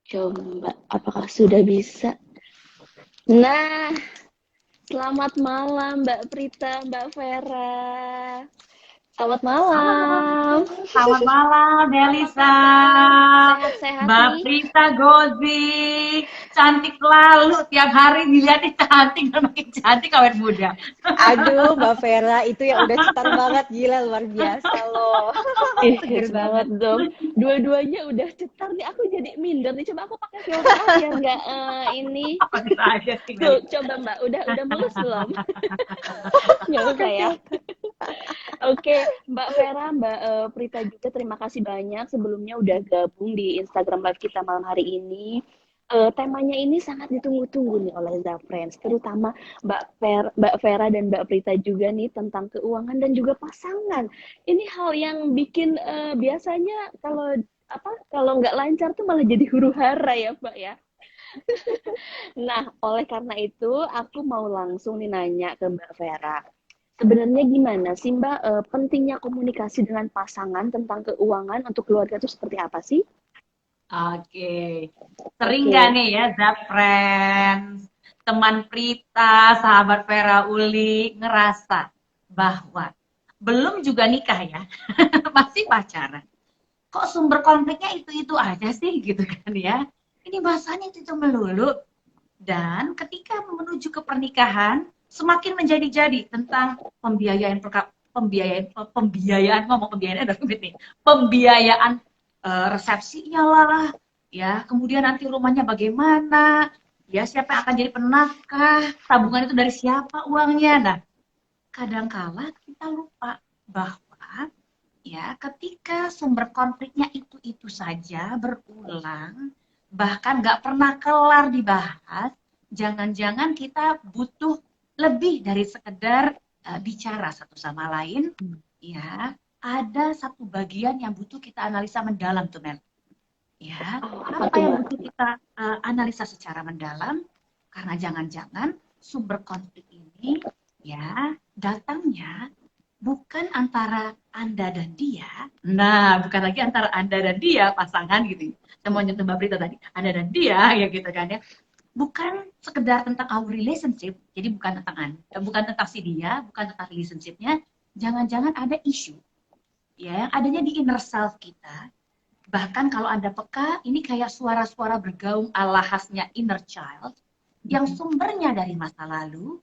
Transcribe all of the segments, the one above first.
Coba, apakah sudah bisa? Nah, selamat malam Mbak Prita, Mbak Vera. Selamat malam. Selamat malam, Delisa. Sehat-sehat Mbak nih? Prita Gozik. Cantik selalu. Tiap hari dilihatin cantik dan makin cantik awet muda. Aduh, Mbak Vera, itu yang udah cetar banget, gila luar biasa loh. Ih, Seger semangat banget. dong. Dua-duanya udah cetar nih. Aku jadi minder nih. Coba aku pakai filter biar nggak ini. Apa kita aja sih, Tuh, Delisa? coba Mbak. Udah mulus belum? Nggak usah ya. Oke, oke. Oke, Mbak Vera, Mbak Prita juga terima kasih banyak sebelumnya udah gabung di Instagram Live kita malam hari ini. Temanya ini sangat ditunggu-tunggu nih oleh Zafriends, terutama Mbak Vera dan Mbak Prita juga nih tentang keuangan dan juga pasangan. Ini hal yang bikin biasanya kalau nggak lancar tuh malah jadi huru hara ya Mbak ya. Nah, oleh karena itu aku mau langsung nih nanya ke Mbak Vera. Sebenarnya gimana sih Mbak, pentingnya komunikasi dengan pasangan tentang keuangan untuk keluarga itu seperti apa sih? Oke. Sering nggak Oke, nih ya, Friends, teman Prita, sahabat Vera Uli, ngerasa bahwa belum juga nikah ya, masih pacaran. Kok sumber konfliknya itu-itu aja sih gitu kan ya. Ini bahasanya itu melulu. Dan ketika menuju ke pernikahan, semakin menjadi-jadi tentang pembiayaan ngomong pembiayaan ada nih. Pembiayaan resepsinya lah, ya. Kemudian nanti rumahnya bagaimana, ya siapa yang akan jadi penafkah, tabungan itu dari siapa uangnya. Nah, kadangkala kita lupa bahwa ya, ketika sumber konfliknya itu-itu saja berulang, bahkan nggak pernah kelar dibahas, jangan-jangan kita butuh lebih dari sekedar bicara satu sama lain, ya, ada satu bagian yang butuh kita analisa mendalam tuh, Mel. Ya, oh, apa apa tuh yang Mbak? butuh kita analisa secara mendalam? Karena jangan-jangan sumber konflik ini ya datangnya bukan antara Anda dan dia. Nah, bukan lagi antara Anda dan dia, pasangan gitu. Saya mau nyentuh Mbak Prita tadi, Anda dan dia, ya gitu kan ya. Bukan sekedar tentang our relationship, jadi bukan tentang Anda, bukan tentang si dia, bukan tentang relationshipnya. Jangan-jangan ada isu, ya, yang adanya di inner self kita. Bahkan kalau Anda peka, ini kayak suara-suara bergaung ala khasnya inner child, yang sumbernya dari masa lalu,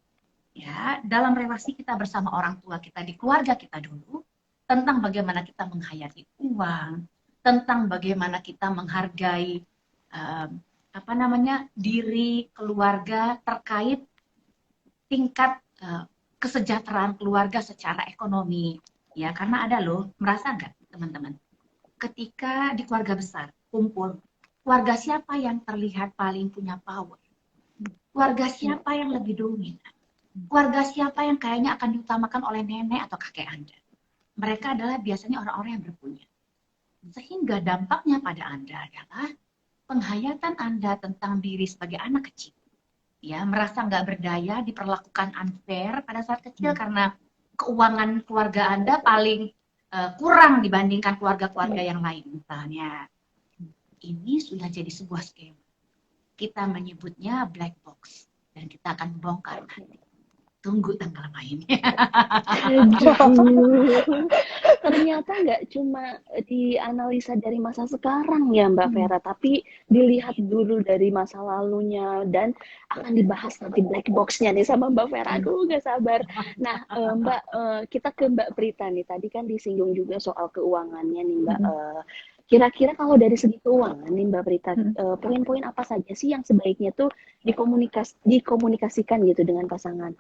ya, dalam relasi kita bersama orang tua kita di keluarga kita dulu, tentang bagaimana kita menghayati uang, tentang bagaimana kita menghargai um, apa namanya diri keluarga terkait tingkat kesejahteraan keluarga secara ekonomi, ya karena ada loh, merasa nggak teman-teman, ketika di keluarga besar kumpul, keluarga siapa yang terlihat paling punya power, keluarga siapa yang lebih dominan, keluarga siapa yang kayaknya akan diutamakan oleh nenek atau kakek Anda? Mereka adalah biasanya orang-orang yang berpunya. Sehingga dampaknya pada Anda adalah penghayatan Anda tentang diri sebagai anak kecil. Ya, merasa nggak berdaya, diperlakukan unfair pada saat kecil karena keuangan keluarga Anda paling kurang dibandingkan keluarga-keluarga yang lain misalnya. Ini sudah jadi sebuah skema. Kita menyebutnya black box dan kita akan bongkar nanti. Tunggu tanggal mainnya. Aduh, ternyata nggak cuma dianalisa dari masa sekarang ya Mbak Vera, tapi dilihat dulu dari masa lalunya dan akan dibahas nanti black box-nya nih sama Mbak Vera. Aduh, nggak sabar. Nah, Mbak, kita ke Mbak Prita nih. Tadi kan disinggung juga soal keuangannya nih Mbak. Kira-kira kalau dari segi keuangan nih Mbak Prita, poin-poin apa saja sih yang sebaiknya tuh dikomunikasikan gitu dengan pasangan?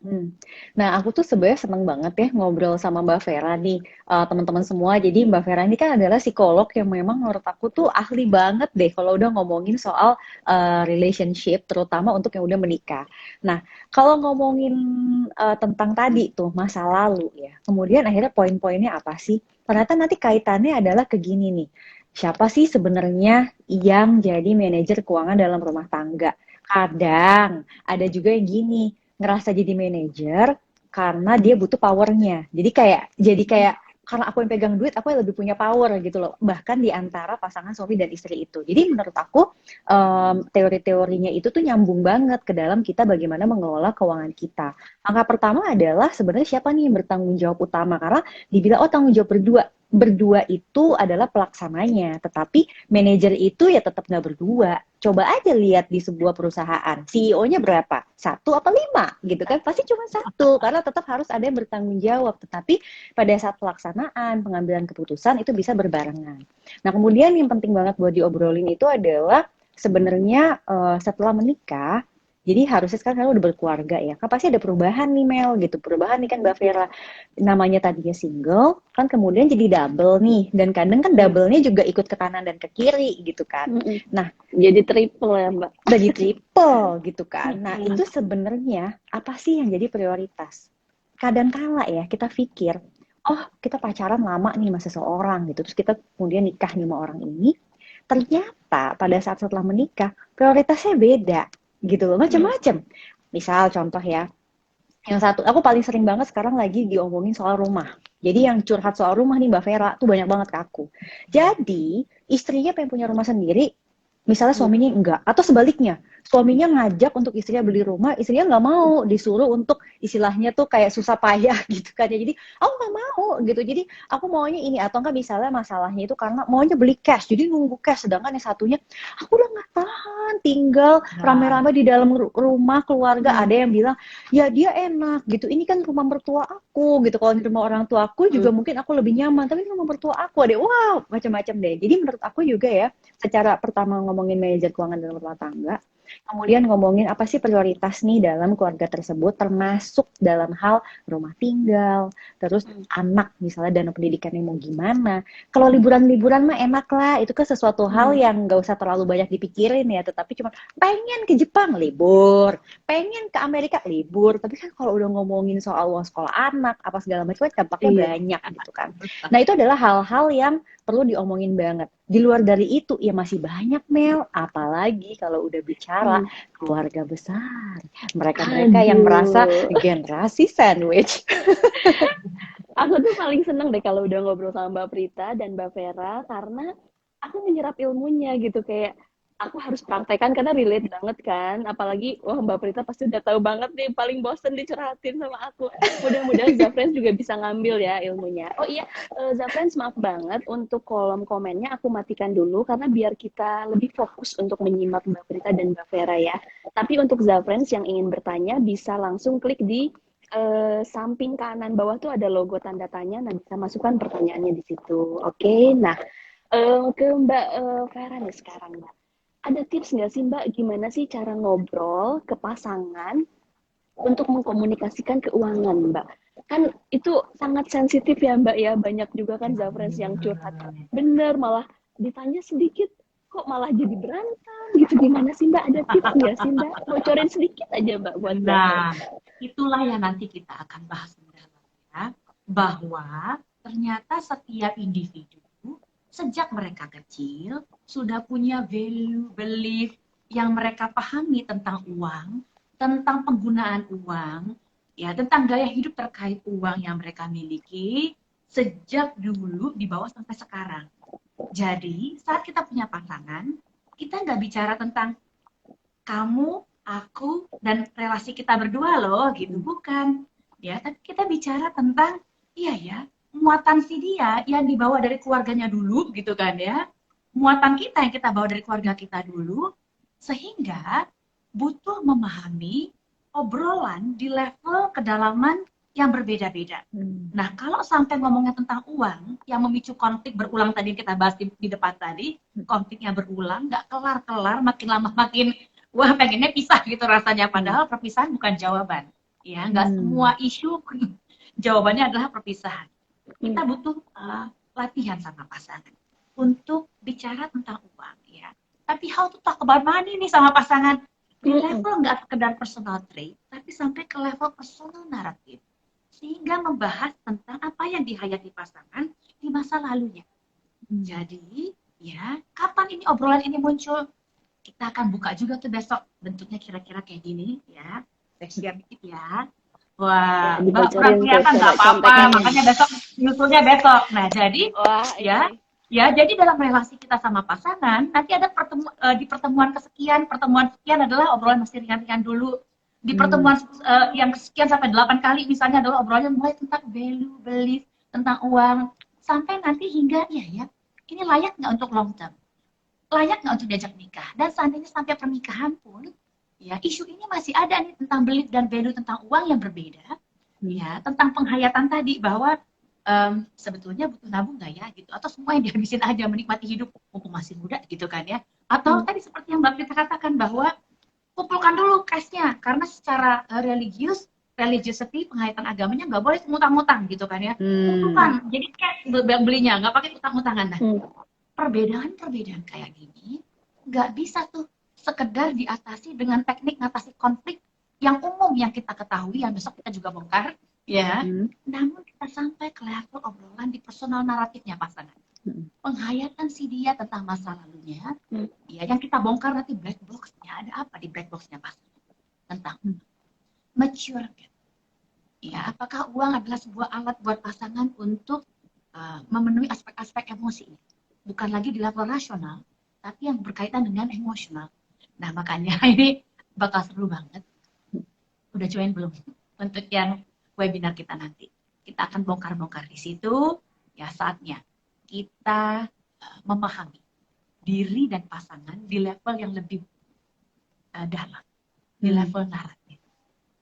Hmm. Nah, aku tuh sebenarnya seneng banget ya ngobrol sama Mbak Vera nih, teman-teman semua. Jadi Mbak Vera ini kan adalah psikolog yang memang menurut aku tuh ahli banget deh kalau udah ngomongin soal relationship, terutama untuk yang udah menikah. Nah, kalau ngomongin tentang tadi tuh masa lalu ya, kemudian akhirnya poin-poinnya apa sih? Ternyata nanti kaitannya adalah ke gini nih. Siapa sih sebenarnya yang jadi manajer keuangan dalam rumah tangga? Kadang ada juga yang gini, ngerasa jadi manajer karena dia butuh powernya. Jadi kayak karena aku yang pegang duit, aku yang lebih punya power gitu loh. Bahkan di antara pasangan suami dan istri itu. Jadi menurut aku teori-teorinya itu tuh nyambung banget ke dalam kita bagaimana mengelola keuangan kita. Angka pertama adalah sebenarnya siapa nih yang bertanggung jawab utama, karena dibilang oh tanggung jawab berdua. Berdua itu adalah pelaksananya, tetapi manajer itu ya tetap nggak berdua. Coba aja lihat di sebuah perusahaan, CEO-nya berapa? Satu apa lima gitu kan? Pasti cuma satu, karena tetap harus ada yang bertanggung jawab. Tetapi pada saat pelaksanaan, pengambilan keputusan itu bisa berbarengan. Nah, kemudian yang penting banget buat diobrolin itu adalah sebenarnya setelah menikah, jadi harusnya sekarang kan udah berkeluarga ya, kan pasti ada perubahan nih Mel gitu, perubahan nih kan Mbak Vera, namanya tadinya single, kan kemudian jadi double nih, dan kadang kan double-nya juga ikut ke kanan dan ke kiri gitu kan. Nah, jadi triple ya Mbak. jadi triple gitu kan. Nah, itu sebenarnya apa sih yang jadi prioritas? Kadang-kala ya kita pikir, oh kita pacaran lama nih sama seseorang gitu, terus kita kemudian nikah nih sama orang ini, ternyata pada saat setelah menikah prioritasnya beda gitu loh, macam-macam. Misal contoh ya, yang satu aku paling sering banget sekarang lagi diomongin soal rumah. Jadi yang curhat soal rumah nih Mbak Vera tuh banyak banget ke aku. Jadi istrinya pengen punya rumah sendiri, misalnya suaminya enggak, atau sebaliknya, suaminya ngajak untuk istrinya beli rumah, istrinya nggak mau, disuruh untuk istilahnya tuh kayak susah payah gitu kan ya. Jadi aku nggak mau gitu, jadi aku maunya ini, atau enggak misalnya masalahnya itu karena maunya beli cash, jadi nunggu cash, sedangkan yang satunya aku udah nggak tahan tinggal rame-rame di dalam rumah keluarga. Ada yang bilang ya dia enak gitu, ini kan rumah mertua aku gitu, kalau di rumah orang tua aku juga mungkin aku lebih nyaman, tapi ini rumah mertua aku deh, wow macam-macam deh. Jadi menurut aku juga ya, secara pertama ngomongin manajer keuangan dalam rumah tangga, kemudian ngomongin apa sih prioritas nih dalam keluarga tersebut, termasuk dalam hal rumah tinggal, terus anak misalnya dana pendidikannya mau gimana. Kalau liburan-liburan mah enak lah, itu kan sesuatu hal yang gak usah terlalu banyak dipikirin ya, tetapi cuma pengen ke Jepang libur, pengen ke Amerika libur, tapi kan kalau udah ngomongin soal uang sekolah anak, apa segala macam, dampaknya banyak gitu kan. Nah itu adalah hal-hal yang perlu diomongin banget. Di luar dari itu ya masih banyak Mel, apalagi kalau udah bicara keluarga besar, mereka-mereka yang merasa generasi sandwich. Aku tuh paling seneng deh kalau udah ngobrol sama Mbak Prita dan Mbak Vera, karena aku menyerap ilmunya gitu, kayak aku harus praktekkan karena relate banget kan. Apalagi wah Mbak Prita pasti udah tahu banget nih, paling bosen dicurhatin sama aku. Mudah-mudahan Zafrans juga bisa ngambil ya ilmunya. Oh iya, Zafrans maaf banget untuk kolom komennya aku matikan dulu karena biar kita lebih fokus untuk menyimak Mbak Prita dan Mbak Vera ya. Tapi untuk Zafrans yang ingin bertanya bisa langsung klik di samping kanan bawah tuh ada logo tanda tanya, nah bisa masukkan pertanyaannya di situ. Oke, nah ke Mbak Vera nih sekarang Mbak. Ada tips nggak sih Mbak, gimana sih cara ngobrol ke pasangan untuk mengkomunikasikan keuangan Mbak? Kan itu sangat sensitif ya Mbak ya, banyak juga kan Zafrans yang curhat. Bener, malah ditanya sedikit kok malah jadi berantem gitu. Gimana sih Mbak, ada tips nggak sih Mbak? Bocorin sedikit aja Mbak buat Nah, Zafrans. itulah yang nanti kita akan bahas mendalam ya, bahwa ternyata setiap individu sejak mereka kecil sudah punya value, belief yang mereka pahami tentang uang, tentang penggunaan uang, ya, tentang gaya hidup terkait uang yang mereka miliki sejak dulu di bawah sampai sekarang. Jadi, saat kita punya pasangan, kita nggak bicara tentang kamu, aku, dan relasi kita berdua loh, gitu. Bukan. Ya, tapi kita bicara tentang, iya ya, muatan si dia yang dibawa dari keluarganya dulu, gitu kan ya. Muatan kita yang kita bawa dari keluarga kita dulu, sehingga butuh memahami obrolan di level kedalaman yang berbeda-beda. Nah, kalau sampai ngomongnya tentang uang, yang memicu konflik berulang tadi kita bahas di depan tadi, konfliknya berulang, nggak kelar-kelar, makin lama makin wah pengennya pisah gitu rasanya, padahal perpisahan bukan jawaban ya, nggak semua isu jawabannya adalah perpisahan. Kita butuh latihan sama pasangan untuk bicara tentang uang ya, tapi how to talk about money nih sama pasangan di level nggak sekedar personal trait, tapi sampai ke level personal narrative, sehingga membahas tentang apa yang dihayati pasangan di masa lalunya. Jadi ya, kapan ini obrolan ini muncul? Kita akan buka juga tuh besok, bentuknya kira-kira kayak gini ya. Siap-siap dikit ya. Wah, Ya, Mbak kurang dibocorin tuh kelihatan nggak coba apa-apa, contekannya. makanya besok nyusulnya besok. Nah, jadi Wah, ya, ini. ya, jadi dalam relasi kita sama pasangan, nanti ada di pertemuan kesekian, pertemuan sekian adalah obrolan masih ringan-ringan dulu. Di pertemuan yang kesekian sampai 8 kali misalnya adalah obrolannya mulai tentang value, belief, tentang uang, sampai nanti hingga ya, ini layak nggak untuk long term, layak nggak untuk diajak nikah. Dan seandainya sampai pernikahan pun, ya isu ini masih ada nih tentang belief dan value tentang uang yang berbeda, ya tentang penghayatan tadi bahwa sebetulnya butuh nabung nggak ya gitu, atau semua yang dihabisin aja menikmati hidup mumpung masih muda gitu kan ya, atau tadi seperti yang Mbak Prita katakan bahwa kumpulkan dulu cashnya karena secara religiosity penghayatan agamanya nggak boleh ngutang-ngutang gitu kan ya, kumpulkan jadi cash belinya nggak pakai utang-utangan. Nah, perbedaan-perbedaan kayak gini nggak bisa tuh sekedar diatasi dengan teknik ngatasi konflik yang umum yang kita ketahui, yang besok kita juga bongkar ya. Namun kita sampai ke level obrolan di personal naratifnya pasangan, penghayatan si dia tentang masa lalunya, ya yang kita bongkar nanti black box-nya, ada apa di black box-nya pasangan tentang mature, ya apakah uang adalah sebuah alat buat pasangan untuk memenuhi aspek-aspek emosi, bukan lagi di level rasional, tapi yang berkaitan dengan emosional. Nah, makanya ini bakal seru banget. Udah join belum? Untuk yang webinar kita nanti. Kita akan bongkar-bongkar di situ. Ya, saatnya kita memahami diri dan pasangan di level yang lebih dalam. Di level naratif.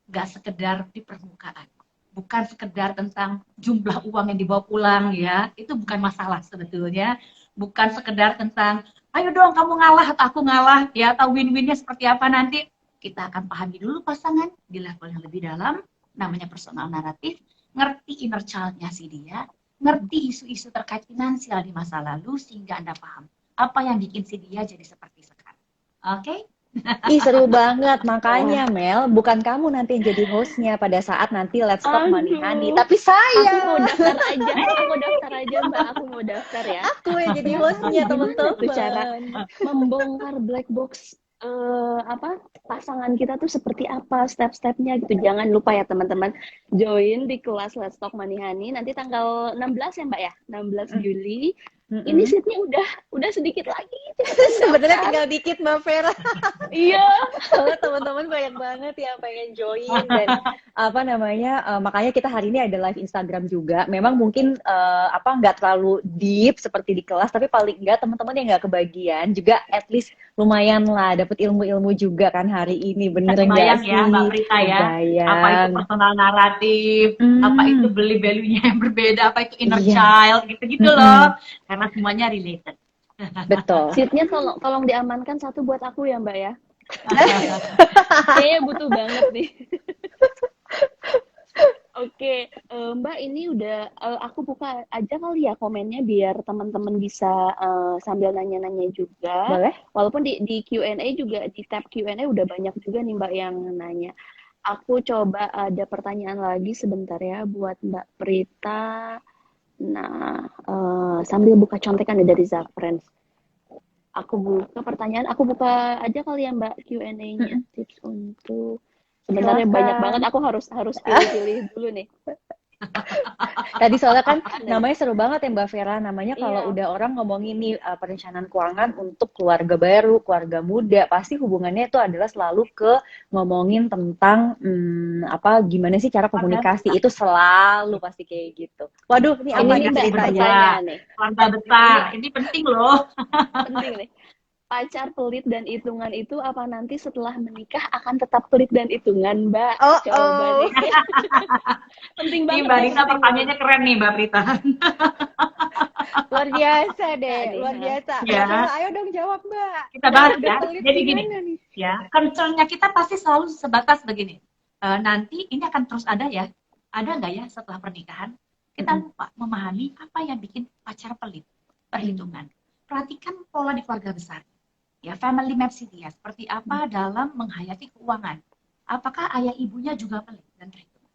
Gak sekedar di permukaan. Bukan sekedar tentang jumlah uang yang dibawa pulang ya. Itu bukan masalah sebetulnya. Bukan sekedar tentang ayo dong kamu ngalah atau aku ngalah ya, atau win-winnya seperti apa nanti. Kita akan pahami dulu pasangan di level yang lebih dalam, namanya personal naratif, ngerti inner child-nya si dia, ngerti isu-isu terkait finansial di masa lalu sehingga Anda paham apa yang bikin si dia jadi seperti sekarang. Oke? Ih, seru banget. Makanya, Mel, bukan kamu nanti yang jadi hostnya pada saat nanti Let's Talk Money Honey, Aduh, tapi aku mau saya. daftar aja. Aku daftar aja, Mbak. Aku mau daftar ya. Aku yang jadi Nah, hostnya, gimana tuh cara teman-teman. membongkar black box pasangan kita tuh seperti apa step-stepnya gitu. Jangan lupa ya teman-teman, join di kelas Let's Talk Money Honey nanti tanggal 16 ya Mbak ya, 16 Juli. Ini seatnya udah sedikit lagi, cepetan Sebenarnya daftar. tinggal dikit Mbak Vera. Iya. Soalnya teman-teman banyak banget yang pengen join dan apa namanya, makanya kita hari ini ada live Instagram juga. Memang mungkin nggak terlalu deep seperti di kelas, tapi paling enggak teman-teman yang nggak kebagian juga at least lumayan lah dapat ilmu-ilmu juga kan hari ini. Bener nggak Kebayang ya Mbak sih? Prita ya, apa itu Kebayang. personal naratif, apa itu beli value-nya yang berbeda, apa itu inner Iya. child, gitu-gitu loh. Karena semuanya related. Betul. Seatnya tolong diamankan satu buat aku ya Mbak ya. Kayaknya butuh banget nih. Oke, Mbak ini udah aku buka aja kali ya komennya biar teman-teman bisa sambil nanya-nanya juga. Boleh? Walaupun di Q&A juga di tab Q&A udah banyak juga nih Mbak yang nanya. Aku coba ada pertanyaan lagi sebentar ya buat Mbak Prita. Nah, sambil buka contekan ya dari Zafrans. Aku buka aja kali ya Mbak Q&A-nya. Tips untuk sebenarnya banyak banget, aku harus pilih-pilih dulu nih. Tadi soalnya kan namanya seru banget ya Mbak Vera, namanya kalau Iya. udah orang ngomongin nih perencanaan keuangan untuk keluarga baru, keluarga muda, pasti hubungannya itu adalah selalu ke ngomongin tentang gimana sih cara komunikasi, itu selalu pasti kayak gitu. Waduh, ini apa Ini nih Mbak ceritanya? pertanyaan nih. Keluarga besar, ini penting loh. Penting nih. Pacar pelit dan hitungan itu apa nanti setelah menikah akan tetap pelit dan hitungan, Mbak? Coba nih. Penting Nih banget. Mbak Rita pertanyaannya keren nih Mbak Rita. Luar biasa deh, Nih, luar biasa. Ya. Mbak Vera, ayo dong jawab Mbak. Kita bahas Udah ya. pelit Jadi gini, gimana nih? ya concern-nya kita pasti selalu sebatas begini. Nanti ini akan terus ada ya. Ada nggak ya setelah pernikahan? Kita lupa memahami apa yang bikin pacar pelit. Perhitungan. Perhatikan pola di keluarga besar. Ya, family map dia seperti apa dalam menghayati keuangan. Apakah ayah ibunya juga pelit dan perhitungan?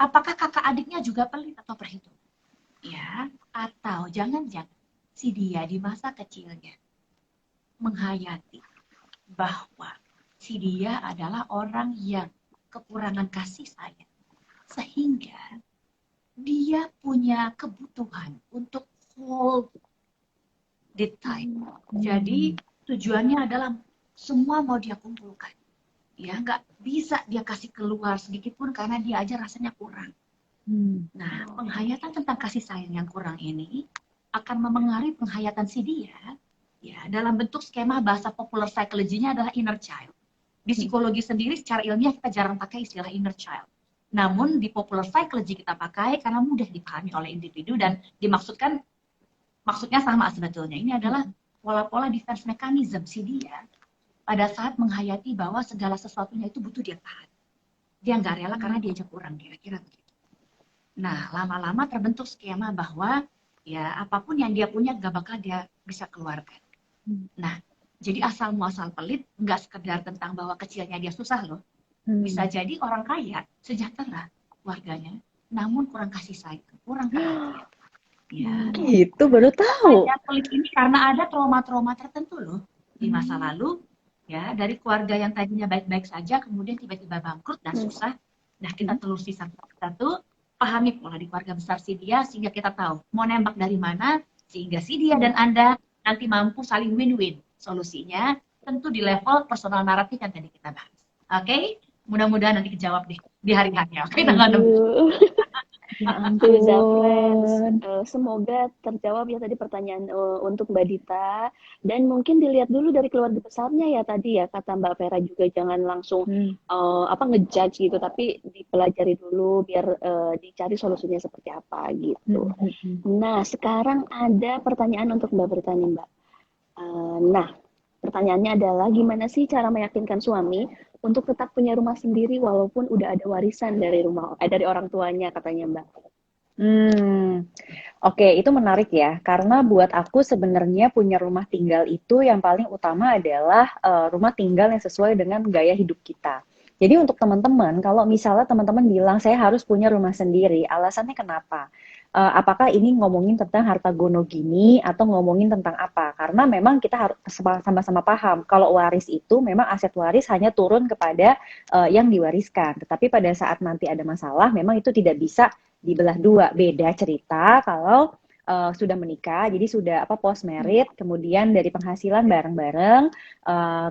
Apakah kakak adiknya juga pelit atau perhitungan? Ya, atau jangan-jangan si dia di masa kecilnya menghayati bahwa si dia adalah orang yang kekurangan kasih sayang. sehingga dia punya kebutuhan untuk hold the time. Jadi tujuannya adalah semua mau dia kumpulkan. Ya, nggak bisa dia kasih keluar sedikit pun karena dia aja rasanya kurang. Nah, penghayatan tentang kasih sayang yang kurang ini akan memengaruhi penghayatan si dia, ya, dalam bentuk skema bahasa popular psychology-nya adalah inner child. Di psikologi sendiri secara ilmiah kita jarang pakai istilah inner child. Namun di popular psychology kita pakai karena mudah dipahami oleh individu dan maksudnya sama sebetulnya. Ini adalah pola-pola defense mechanism si dia pada saat menghayati bahwa segala sesuatunya itu butuh dia tahan. Dia nggak rela karena dia aja kurang, kira-kira begitu. Nah, lama-lama terbentuk skema bahwa ya apapun yang dia punya gak bakal dia bisa keluarkan. Nah, jadi asal muasal pelit nggak sekedar tentang bahwa kecilnya dia susah loh. Bisa jadi orang kaya, sejahtera keluarganya, namun kurang kasih sayang, kurang perhatian. Ya, Gitu, baru tahu. Kaya pelit ini karena ada trauma-trauma tertentu loh di masa lalu, ya, dari keluarga yang tadinya baik-baik saja, kemudian tiba-tiba bangkrut dan susah. Nah, kita telusuri satu-satu, pahami pola di keluarga besar si dia, sehingga kita tahu mau nembak dari mana, sehingga si dia dan Anda nanti mampu saling win-win. Solusinya tentu di level personal naratif yang tadi kita bahas. Oke? Mudah-mudahan nanti dijawab di hari-harinya. Oke, tanggal 6. Ya Tuh, Zafrens, ampun. semoga terjawab ya tadi pertanyaan untuk Mbak Dita. Dan mungkin dilihat dulu dari keluarga besarnya ya tadi ya, kata Mbak Vera juga jangan langsung ngejudge gitu, tapi dipelajari dulu biar dicari solusinya seperti apa gitu. Nah, sekarang ada pertanyaan untuk Mbak Berita nih, Mbak. Nah, pertanyaannya adalah gimana sih cara meyakinkan suami untuk tetap punya rumah sendiri walaupun udah ada warisan dari dari orang tuanya katanya Mbak. Oke, itu menarik ya, karena buat aku sebenarnya punya rumah tinggal itu yang paling utama adalah rumah tinggal yang sesuai dengan gaya hidup kita. Jadi untuk teman-teman, kalau misalnya teman-teman bilang saya harus punya rumah sendiri, alasannya kenapa? Apakah ini ngomongin tentang harta gono gini atau ngomongin tentang apa? Karena memang kita harus sama-sama paham kalau waris itu memang aset waris hanya turun kepada yang diwariskan. Tetapi pada saat nanti ada masalah, memang itu tidak bisa dibelah dua. Beda cerita kalau sudah menikah, jadi sudah post merit, kemudian dari penghasilan bareng-bareng,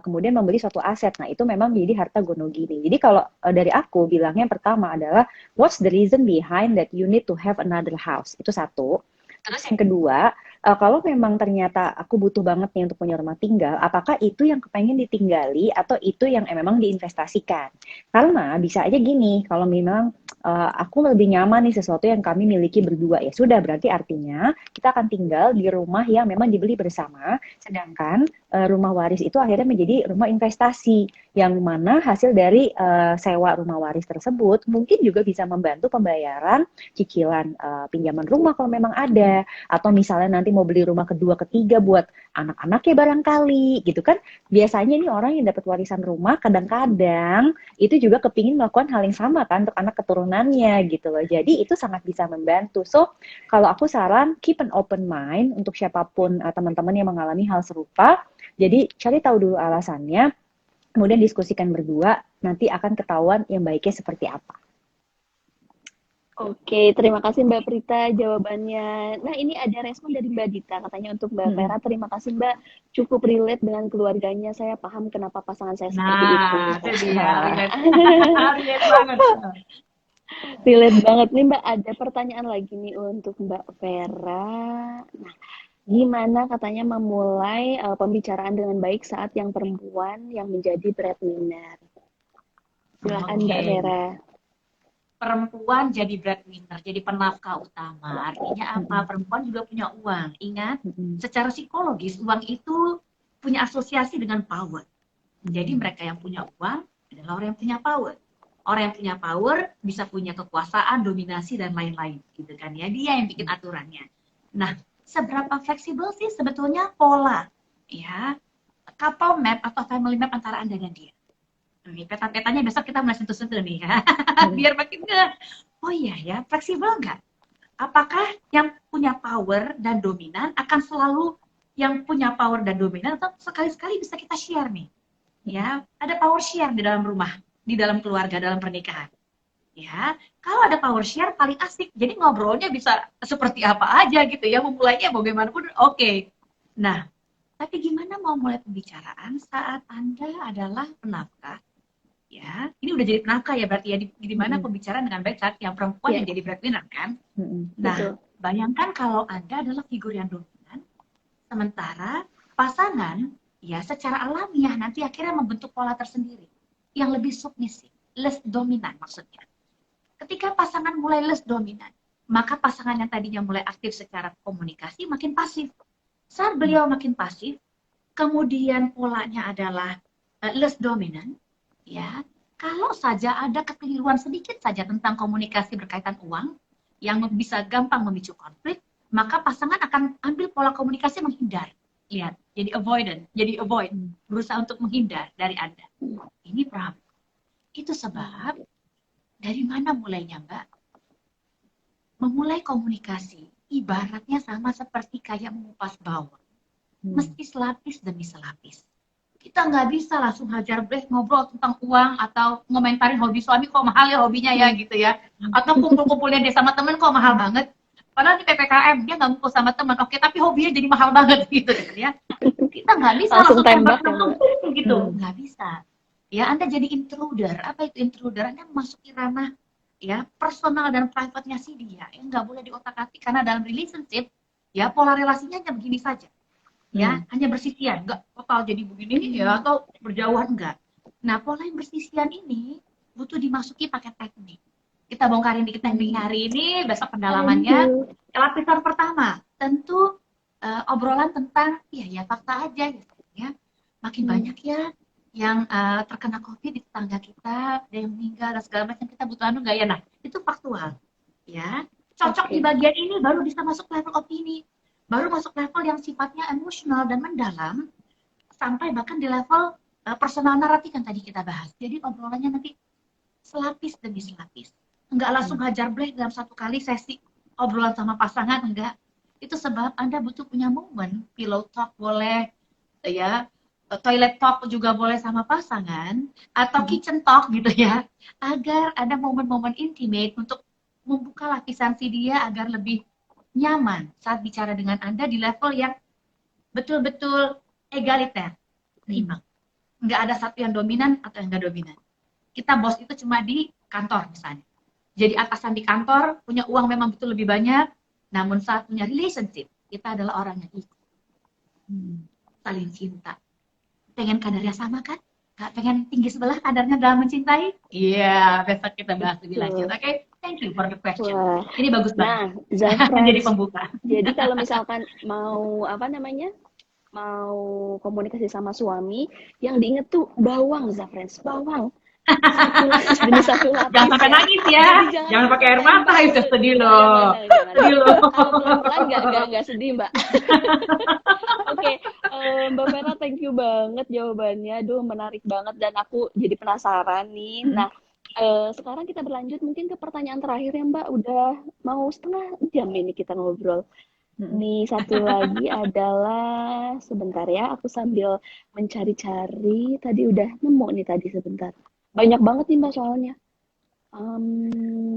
kemudian membeli suatu aset. Nah itu memang menjadi harta gono gini. Jadi kalau dari aku bilangnya yang pertama adalah what's the reason behind that you need to have another house? Itu satu. Terus yang kedua, kalau memang ternyata aku butuh banget nih untuk punya rumah tinggal, apakah itu yang kepengen ditinggali atau itu yang memang diinvestasikan? Karena bisa aja gini, kalau memang aku lebih nyaman nih sesuatu yang kami miliki berdua, ya sudah berarti artinya kita akan tinggal di rumah yang memang dibeli bersama, sedangkan rumah waris itu akhirnya menjadi rumah investasi yang mana hasil dari sewa rumah waris tersebut mungkin juga bisa membantu pembayaran cicilan pinjaman rumah kalau memang ada, atau misalnya nanti mau beli rumah kedua ketiga buat anak-anaknya barangkali gitu kan. Biasanya nih orang yang dapat warisan rumah kadang-kadang itu juga kepingin melakukan hal yang sama kan untuk anak keturunannya gitu loh. Jadi itu sangat bisa membantu. So kalau aku saran keep an open mind untuk siapapun teman-teman yang mengalami hal serupa. Jadi cari tahu dulu alasannya, kemudian diskusikan berdua, nanti akan ketahuan yang baiknya seperti apa. Oke, terima kasih Mbak Prita jawabannya. Nah, ini ada respon dari Mbak Dita, katanya untuk Mbak Vera, terima kasih Mbak, cukup relate dengan keluarganya, saya paham kenapa pasangan saya seperti itu. Nah, itu dia, relate banget. Relate banget nih Mbak, ada pertanyaan lagi nih untuk Mbak Vera. Nah, gimana katanya memulai pembicaraan dengan baik saat yang perempuan yang menjadi breadwinner? Silakan Mbak Vera. Perempuan jadi breadwinner, jadi penafkah utama. Artinya apa? Perempuan juga punya uang. Ingat, secara psikologis uang itu punya asosiasi dengan power. Jadi mereka yang punya uang adalah orang yang punya power. Orang yang punya power bisa punya kekuasaan, dominasi, dan lain-lain. Gitu kan ya. Dia yang bikin aturannya. Nah, seberapa fleksibel sih sebetulnya pola ya couple map atau family map antara Anda dan dia? Nih, peta-petanya besok kita mulai sentuh-sentuh nih ya. Biar makin oh iya ya, fleksibel nggak? Apakah yang punya power dan dominan akan selalu yang punya power dan dominan, atau sekali-sekali bisa kita share nih? Ya, ada power share di dalam rumah, di dalam keluarga, dalam pernikahan. Ya, kalau ada power share paling asik. Jadi ngobrolnya bisa seperti apa aja gitu ya, memulainya bagaimanapun oke. Nah, tapi gimana mau mulai pembicaraan saat Anda adalah penafkah? Ya, ini udah jadi penafkah ya berarti ya di mana pembicaraan dengan baik saat yang perempuan yang jadi breadwinner kan? Nah, Betul. bayangkan kalau Anda adalah figur yang dominan, sementara pasangan ya secara alamiah nanti akhirnya membentuk pola tersendiri yang lebih submisif, less dominan maksudnya. Ketika pasangan mulai less dominan, maka pasangan yang tadinya mulai aktif secara komunikasi makin pasif. Saat beliau makin pasif, kemudian polanya adalah less dominant, ya. Kalau saja ada kekeliruan sedikit saja tentang komunikasi berkaitan uang yang bisa gampang memicu konflik, maka pasangan akan ambil pola komunikasi menghindar. Lihat, jadi avoid, berusaha untuk menghindar dari Anda. Ini problem. Itu sebab dari mana mulainya, Mbak? Memulai komunikasi ibaratnya sama seperti kayak mengupas bawang. Mesti selapis demi selapis. Kita nggak bisa langsung hajar bleh ngobrol tentang uang atau ngomentarin hobi suami kok mahal ya hobinya ya gitu ya. Atau kumpul-kumpulnya dia sama temen kok mahal banget. Padahal di PPKM dia nggak ngumpul sama teman, oke tapi hobinya jadi mahal banget gitu kan ya. Kita nggak bisa Langsung langsung tembak tembak gitu, nggak bisa. Ya Anda jadi intruder. Apa itu intruder? Anda memasuki ranah ya personal dan private-nya si dia yang nggak boleh diotak-atik karena dalam relationship ya pola relasinya hanya begini saja. Ya, hanya bersisian, enggak total jadi begini ya atau berjauhan enggak. Nah, pola yang bersisian ini butuh dimasuki pakai teknik. Kita bongkarin dikit tekniknya hari ini, besok pendalamannya. Lapisan pertama, tentu obrolan tentang ya fakta aja gitu ya. Makin banyak ya yang terkena COVID di tetangga kita, ada yang meninggal dan segala macam, kita butuh enggak ya. Nah, itu faktual. Ya, cocok di bagian ini baru bisa masuk level opini. Baru masuk level yang sifatnya emosional dan mendalam, sampai bahkan di level personal naratif yang tadi kita bahas. Jadi obrolannya nanti selapis demi selapis. Enggak langsung hajar bleh dalam satu kali sesi obrolan sama pasangan, enggak. Itu sebab Anda butuh punya momen, pillow talk boleh, ya, toilet talk juga boleh sama pasangan, atau kitchen talk gitu ya, agar ada momen-momen intimate untuk membuka lapisan si dia agar lebih nyaman saat bicara dengan Anda di level yang betul-betul egaliter, berimbang. Nggak ada satu yang dominan atau yang nggak dominan. Kita bos itu cuma di kantor misalnya. Jadi atasan di kantor, punya uang memang betul lebih banyak, namun saat punya relationship, kita adalah orang yang ikut. Saling cinta. Pengen kadarnya sama kan? Nggak pengen tinggi sebelah kadarnya dalam mencintai? Iya, besok kita bahas lebih lanjut. Oke? Thank you for the question. Wah. Ini bagus banget. Nah, Zafran, jadi pembuka. Jadi kalau misalkan mau mau komunikasi sama suami, yang diinget tuh bawang, Zafran, bawang. Satu demi satu lapis. Jangan sampai nangis ya. Jangan pakai air mata itu sedih loh. Sedih loh. Kalau pelan-pelan nggak sedih, Mbak. Oke, Mbak Vera, thank you banget jawabannya. Aduh, menarik banget dan aku jadi penasaran nih. Nah, sekarang kita berlanjut mungkin ke pertanyaan terakhir ya Mbak. Udah mau setengah jam ini kita ngobrol. Nih satu lagi adalah sebentar ya, aku sambil mencari-cari. Tadi udah nemu nih tadi sebentar. Banyak banget nih Mbak soalnya.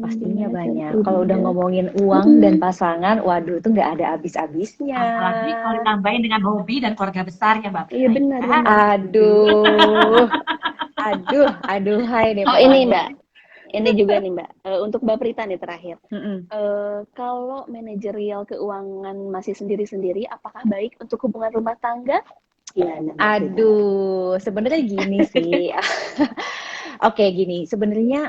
Pastinya banyak. Kalau udah ngomongin uang dan pasangan, waduh itu nggak ada habis-habisnya. Apalagi kalau ditambahin dengan hobi dan keluarga besar ya Mbak. Iya benar. Aduh, hai nih. Oh ini Mbak, ini juga nih Mbak, untuk Mbak Prita nih terakhir. Kalau manajerial keuangan masih sendiri-sendiri, apakah baik untuk hubungan rumah tangga? Gimana, aduh, sebenarnya gini sih. Oke, gini, sebenarnya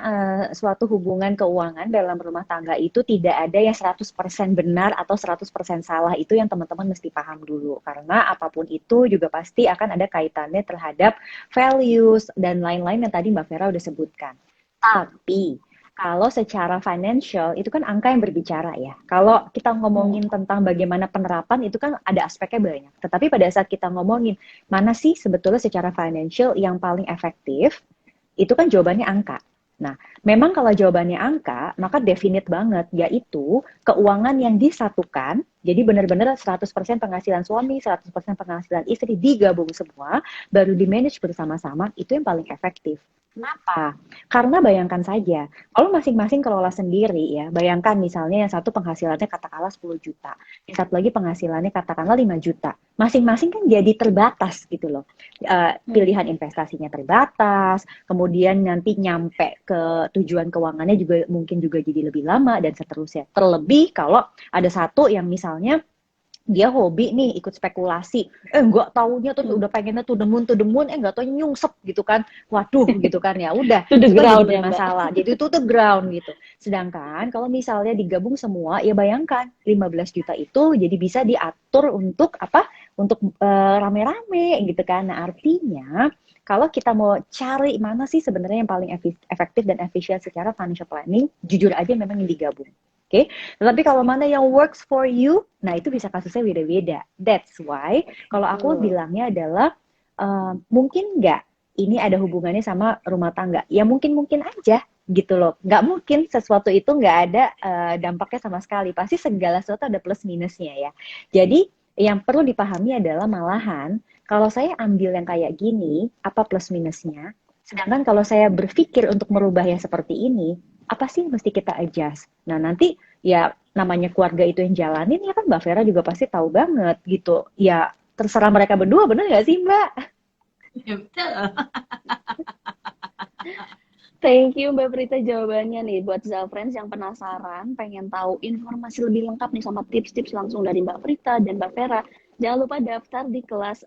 suatu hubungan keuangan dalam rumah tangga itu tidak ada yang 100% benar atau 100% salah. Itu yang teman-teman mesti paham dulu. Karena apapun itu juga pasti akan ada kaitannya terhadap values dan lain-lain yang tadi Mbak Vera udah sebutkan. Tapi kalau secara financial itu kan angka yang berbicara ya. Kalau kita ngomongin tentang bagaimana penerapan itu kan ada aspeknya banyak. Tetapi pada saat kita ngomongin mana sih sebetulnya secara financial yang paling efektif, itu kan jawabannya angka. Nah, memang kalau jawabannya angka, maka definite banget, yaitu keuangan yang disatukan, jadi benar-benar 100% penghasilan suami, 100% penghasilan istri digabung semua, baru di-manage bersama-sama, itu yang paling efektif. Kenapa? Karena bayangkan saja, kalau masing-masing kelola sendiri ya, bayangkan misalnya yang satu penghasilannya katakanlah 10 juta, yang satu lagi penghasilannya katakanlah 5 juta. Masing-masing kan jadi terbatas gitu loh. Pilihan investasinya terbatas, kemudian nanti nyampe ke tujuan keuangannya juga mungkin juga jadi lebih lama dan seterusnya. Terlebih kalau ada satu yang misalnya dia hobi nih ikut spekulasi, nggak taunya tuh udah pengennya tuh demun, nggak taunya nyungsep gitu kan, waduh gitu kan, ya udah To the itu kan jadi ground ya, Mbak. bermasalah, jadi itu tuh ground gitu. Sedangkan kalau misalnya digabung semua, ya bayangkan 15 juta itu jadi bisa diatur untuk apa, untuk rame-rame gitu kan. Nah artinya kalau kita mau cari mana sih sebenarnya yang paling efektif dan efisien secara financial planning, jujur aja memang yang digabung. Oke, tetapi kalau mana yang works for you, nah itu bisa kasusnya beda-beda. That's why kalau aku bilangnya adalah mungkin nggak ini ada hubungannya sama rumah tangga. Ya mungkin-mungkin aja gitu loh. Nggak mungkin sesuatu itu nggak ada dampaknya sama sekali. Pasti segala sesuatu ada plus minusnya ya. Jadi yang perlu dipahami adalah malahan kalau saya ambil yang kayak gini, apa plus minusnya? Sedangkan kalau saya berpikir untuk merubahnya seperti ini, apa sih yang mesti kita adjust? Nah, nanti ya namanya keluarga itu yang jalanin ya kan Mbak Vera juga pasti tahu banget gitu. Ya terserah mereka berdua, bener nggak sih Mbak? Ya, betul. Thank you Mbak Prita jawabannya nih. Buat Zalfriends yang penasaran, pengen tahu informasi lebih lengkap nih sama tips-tips langsung dari Mbak Prita dan Mbak Vera, jangan lupa daftar di kelas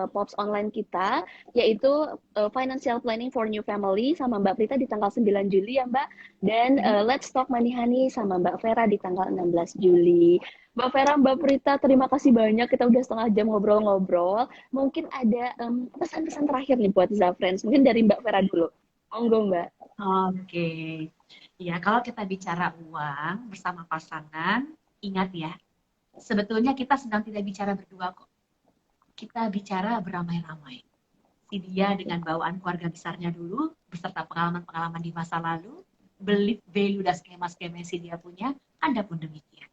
POPS online kita, yaitu Financial Planning for New Family sama Mbak Prita di tanggal 9 Juli ya Mbak. Dan Let's Talk Money Honey sama Mbak Vera di tanggal 16 Juli. Mbak Vera, Mbak Prita, terima kasih banyak. Kita udah setengah jam ngobrol-ngobrol. Mungkin ada pesan-pesan terakhir nih buat Zalfriends. Mungkin dari Mbak Vera dulu. Monggo Mbak. Oke. Ya, kalau kita bicara uang bersama pasangan, ingat ya, sebetulnya kita sedang tidak bicara berdua kok. Kita bicara beramai-ramai. Si dia dengan bawaan keluarga besarnya dulu, beserta pengalaman-pengalaman di masa lalu, belief, value, dan skema-skema yang si dia punya, Anda pun demikian.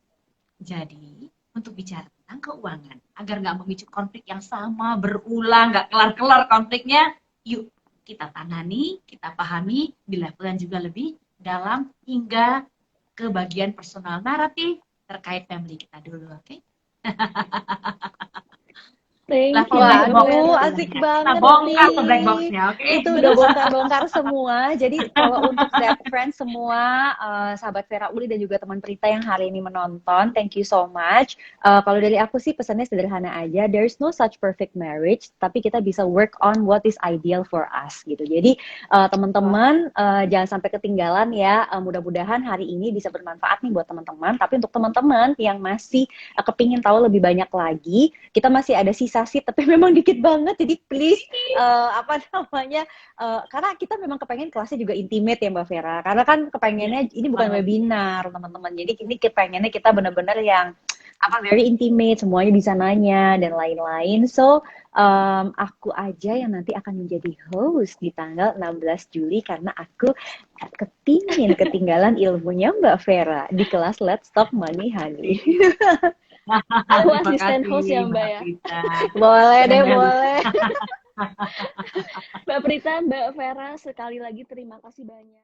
Jadi, untuk bicara tentang keuangan, agar nggak memicu konflik yang sama, berulang, nggak kelar-kelar konfliknya, yuk kita tangani, kita pahami di level yang juga lebih dalam hingga ke bagian personal naratif terkait family kita dulu, oke? Thank you. Waduh, asik banget kita bongkar nih. tuh black box-nya, oke? Itu udah bongkar-bongkar semua. Jadi kalau untuk Zap Friends semua, sahabat Vera Uli dan juga teman Prita yang hari ini menonton, thank you so much. Kalau dari aku sih pesannya sederhana aja, there's no such perfect marriage, tapi kita bisa work on what is ideal for us gitu. Jadi teman-teman jangan sampai ketinggalan ya. Mudah-mudahan hari ini bisa bermanfaat nih buat teman-teman. Tapi untuk teman-teman yang masih kepingin tahu lebih banyak lagi, kita masih ada sisa sih, tapi memang dikit banget, jadi please karena kita memang kepengen kelasnya juga intimate ya Mbak Vera, karena kan kepengennya ini bukan webinar teman-teman, jadi ini kepengennya kita benar-benar yang very intimate, semuanya bisa nanya dan lain-lain. So aku aja yang nanti akan menjadi host di tanggal 16 Juli karena aku kepingin ketinggalan ilmunya Mbak Vera di kelas Let's Talk Money Honey. Aku asisten host ya Mbak ya. Boleh deh, boleh. Mbak Prita, Mbak Vera, sekali lagi terima kasih banyak.